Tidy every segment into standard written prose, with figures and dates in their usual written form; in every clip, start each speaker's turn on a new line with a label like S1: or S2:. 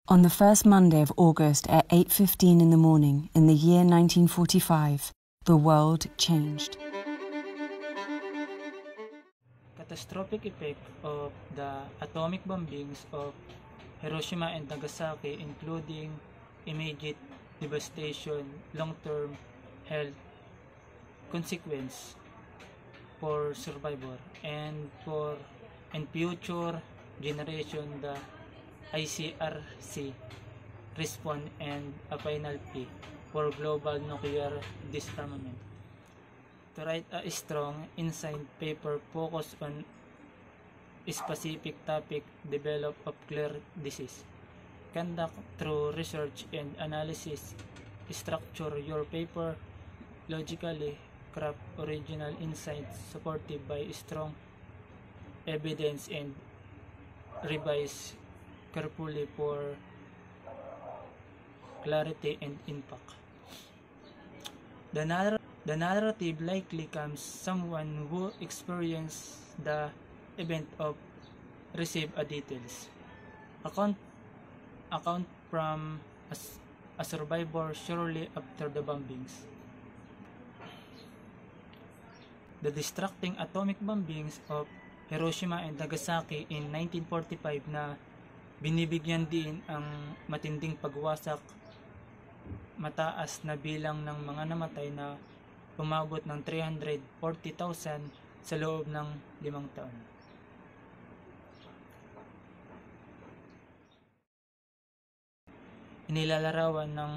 S1: On the first Monday of August at 8:15 in the morning in the year 1945, the world changed.
S2: Catastrophic effect of the atomic bombings of Hiroshima and Nagasaki, including immediate devastation, long-term health consequence for survivor and future generation. The ICRC respond and a final plea for global nuclear disarmament. To write a strong, insight paper focused on a specific topic, develop of clear disease. Conduct through research and analysis. Structure your paper logically. Craft original insights supported by strong evidence and revise carefully for clarity and impact. The narrative likely comes someone who experienced the event of receive a details. Account from a survivor shortly after the bombings. The destructing atomic bombings of Hiroshima and Nagasaki in 1945 na binibigyan din ang matinding pagwasak, mataas na bilang ng mga namatay na umabot ng 340,000 sa loob ng 5 taon. Inilalarawan ng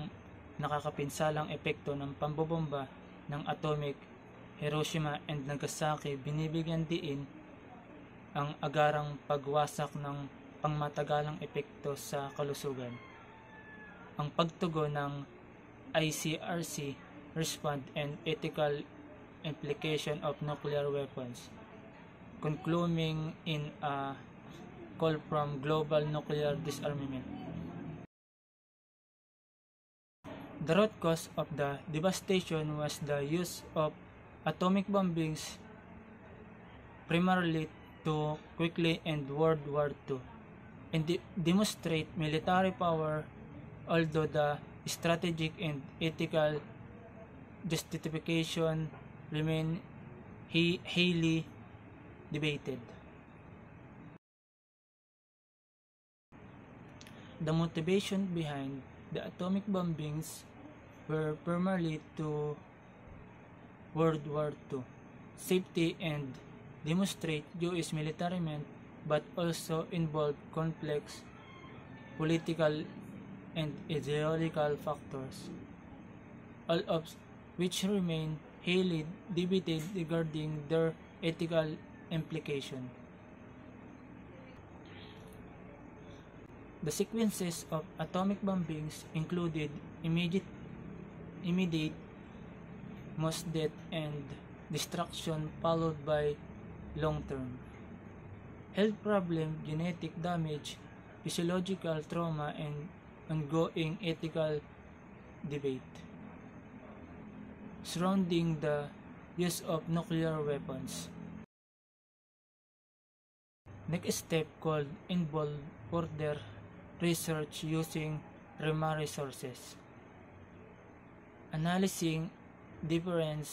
S2: nakakapinsalang epekto ng pambobomba ng atomic Hiroshima and Nagasaki. Binibigyan din ang agarang pagwasak ng pangmatagalang epekto sa kalusugan. Ang pagtugon ng ICRC respond and ethical implication of nuclear weapons, concluding in a call from global nuclear disarmament. The root cause of the devastation was the use of atomic bombings, primarily to quickly end World War II and demonstrate military power, although the strategic and ethical justification remain highly debated. The motivation behind the atomic bombings were primarily to World War II safety and demonstrate US military might, but also involve complex political and ideological factors, all of which remain highly debated regarding their ethical implication. The sequences of atomic bombings included immediate mass death and destruction, followed by long-term health problem, genetic damage, physiological trauma, and ongoing ethical debate surrounding the use of nuclear weapons. Next step called involve further research using primary sources, analyzing different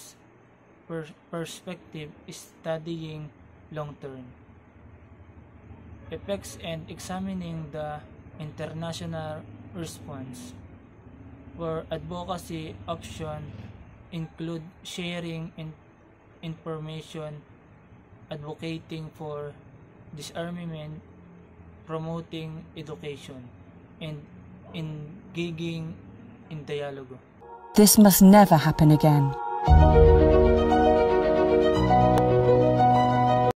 S2: perspective, studying long-term effects, and examining the international response. For advocacy options include sharing information, advocating for disarmament, promoting education, and engaging in dialogue.
S1: This must never happen again.